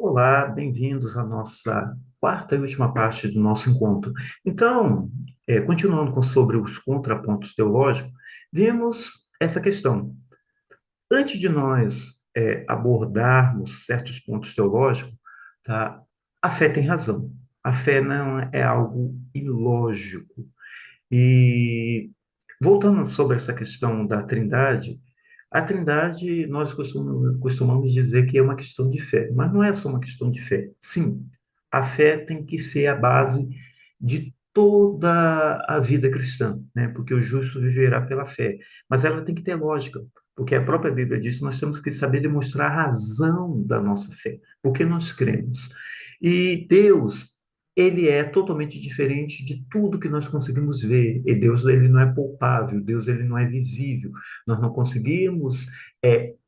Olá, bem-vindos à nossa quarta e última parte do nosso encontro. Então, continuando sobre os contrapontos teológicos, vimos essa questão. Antes de nós abordarmos certos pontos teológicos, tá, a fé tem razão. A fé não é algo ilógico. E voltando sobre essa questão da Trindade, a Trindade nós costumamos dizer que é uma questão de fé, mas não é só uma questão de fé. Sim, a fé tem que ser a base de toda a vida cristã, né? Porque o justo viverá pela fé. Mas ela tem que ter lógica, porque a própria Bíblia diz que nós temos que saber demonstrar a razão da nossa fé, porque nós cremos. E Deus, ele é totalmente diferente de tudo que nós conseguimos ver. E Deus, ele não é palpável, Deus, ele não é visível. Nós não conseguimos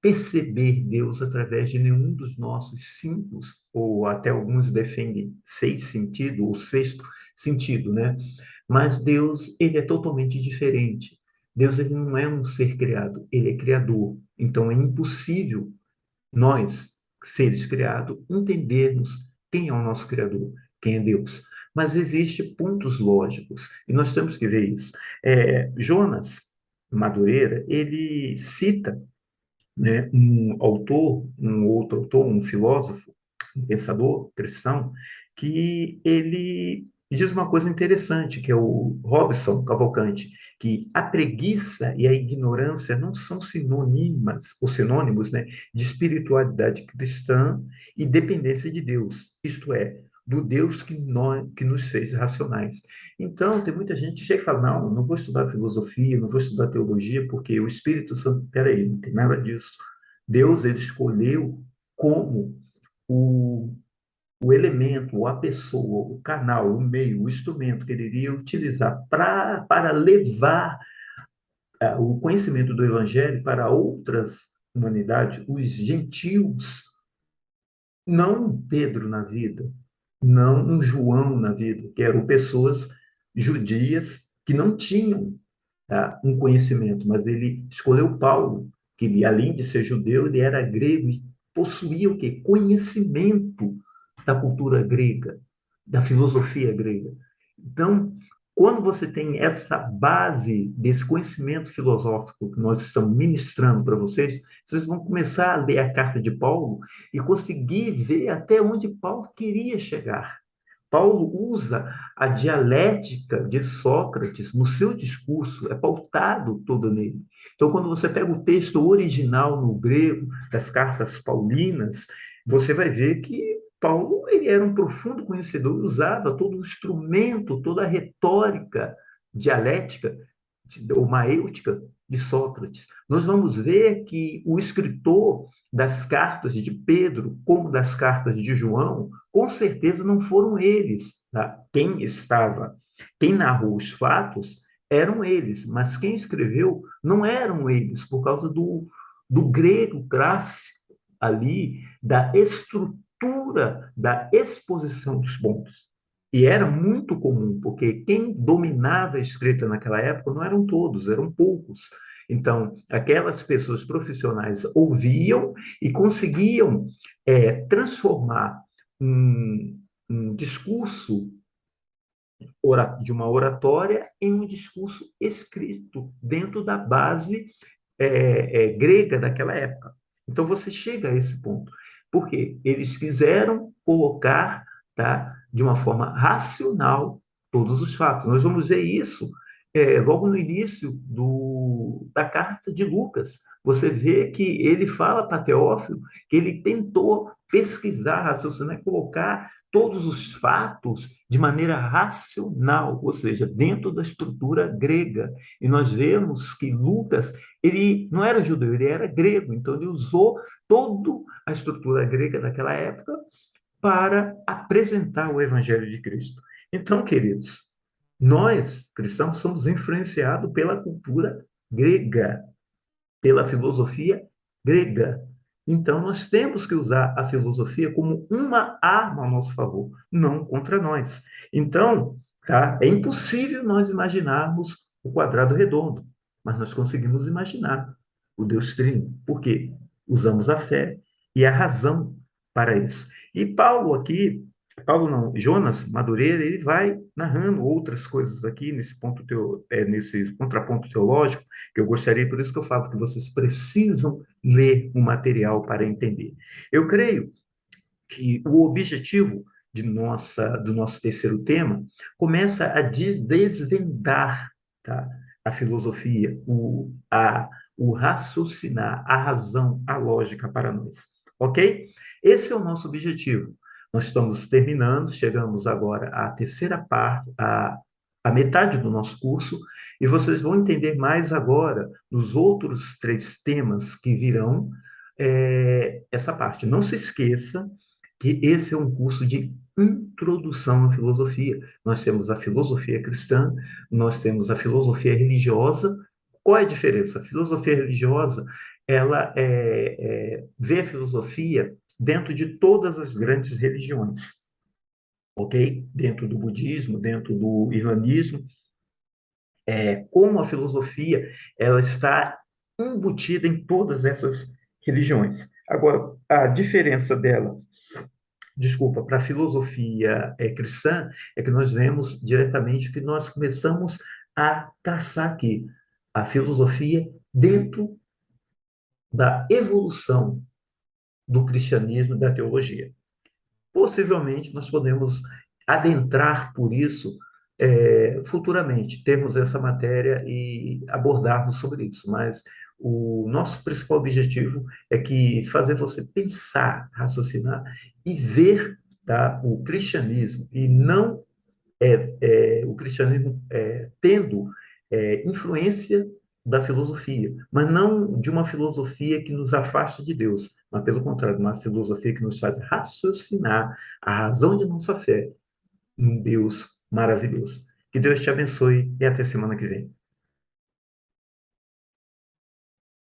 perceber Deus através de nenhum dos nossos cinco, ou até alguns defendem seis sentidos, ou sexto sentido, né? Mas Deus, ele é totalmente diferente. Deus, ele não é um ser criado, ele é criador. Então, é impossível nós, seres criados, entendermos quem é o nosso Criador, quem é Deus. Mas existem pontos lógicos, e nós temos que ver isso. Jonas Madureira, ele cita, né, um autor, um outro autor, um filósofo, um pensador cristão, que ele diz uma coisa interessante, que é o Robson Cavalcante, que a preguiça e a ignorância não são sinônimas, ou sinônimos, né, de espiritualidade cristã e dependência de Deus, isto é, do Deus que nos fez racionais. Então, tem muita gente que chega e fala, não, não vou estudar filosofia, não vou estudar teologia, porque o Espírito Santo, peraí, não tem nada disso. Deus, ele escolheu como o, o elemento, a pessoa, o canal, o meio, o instrumento que ele iria utilizar para levar o conhecimento do Evangelho para outras humanidades, os gentios, não um Pedro na vida, não um João na vida, que eram pessoas judias que não tinham, tá, um conhecimento, mas ele escolheu Paulo, que ele, além de ser judeu, ele era grego e possuía o quê? Conhecimento da cultura grega, da filosofia grega. Então, quando você tem essa base desse conhecimento filosófico que nós estamos ministrando para vocês, vocês vão começar a ler a carta de Paulo e conseguir ver até onde Paulo queria chegar. Paulo usa a dialética de Sócrates no seu discurso, é pautado todo nele. Então, quando você pega o texto original no grego das cartas paulinas, você vai ver que Paulo ele era um profundo conhecedor e usava todo o instrumento, toda a retórica dialética ou maêutica de Sócrates. Nós vamos ver que o escritor das cartas de Pedro, como das cartas de João, com certeza não foram eles, tá? Quem narrou os fatos eram eles, mas quem escreveu não eram eles, por causa do grego clássico ali, da estrutura, da exposição dos pontos. E era muito comum, porque quem dominava a escrita naquela época não eram todos, eram poucos. Então, aquelas pessoas profissionais ouviam e conseguiam transformar um discurso de uma oratória em um discurso escrito dentro da base grega daquela época. Então você chega a esse ponto, porque eles quiseram colocar, tá, de uma forma racional todos os fatos. Nós vamos ver isso logo no início da carta de Lucas. Você vê que ele fala para Teófilo que ele tentou pesquisar, raciocinar e colocar todos os fatos de maneira racional, ou seja, dentro da estrutura grega. E nós vemos que Lucas, ele não era judeu, ele era grego, então ele usou toda a estrutura grega daquela época para apresentar o evangelho de Cristo. Então, queridos, nós, cristãos, somos influenciados pela cultura grega, pela filosofia grega. Então, nós temos que usar a filosofia como uma arma a nosso favor, não contra nós. Então, tá, é impossível nós imaginarmos o quadrado redondo, mas nós conseguimos imaginar o Deus Trino. Por quê? Usamos a fé e a razão para isso. E Paulo aqui, Paulo não, Jonas Madureira, ele vai narrando outras coisas aqui nesse nesse contraponto teológico, que eu gostaria, por isso que eu falo que vocês precisam ler o material para entender. Eu creio que o objetivo do nosso terceiro tema começa a desvendar, tá, a filosofia, o raciocinar, a razão, a lógica para nós. Ok? Esse é o nosso objetivo. Nós estamos terminando, chegamos agora à terceira parte, a metade do nosso curso, e vocês vão entender mais agora nos outros três temas que virão essa parte. Não se esqueça que esse é um curso de introdução à filosofia. Nós temos a filosofia cristã, nós temos a filosofia religiosa. Qual é a diferença? A filosofia religiosa, ela vê a filosofia dentro de todas as grandes religiões, ok? Dentro do budismo, dentro do islamismo, como a filosofia, ela está embutida em todas essas religiões. Agora, a diferença dela, desculpa, para a filosofia cristã, é que nós vemos diretamente que nós começamos a traçar aqui a filosofia dentro da evolução do cristianismo e da teologia. Possivelmente nós podemos adentrar por isso futuramente, termos essa matéria e abordarmos sobre isso, mas o nosso principal objetivo é que fazer você pensar, raciocinar e ver, tá, o cristianismo e não o cristianismo tendo influência da filosofia, mas não de uma filosofia que nos afasta de Deus, mas pelo contrário, uma filosofia que nos faz raciocinar a razão de nossa fé em Deus maravilhoso. Que Deus te abençoe e até semana que vem.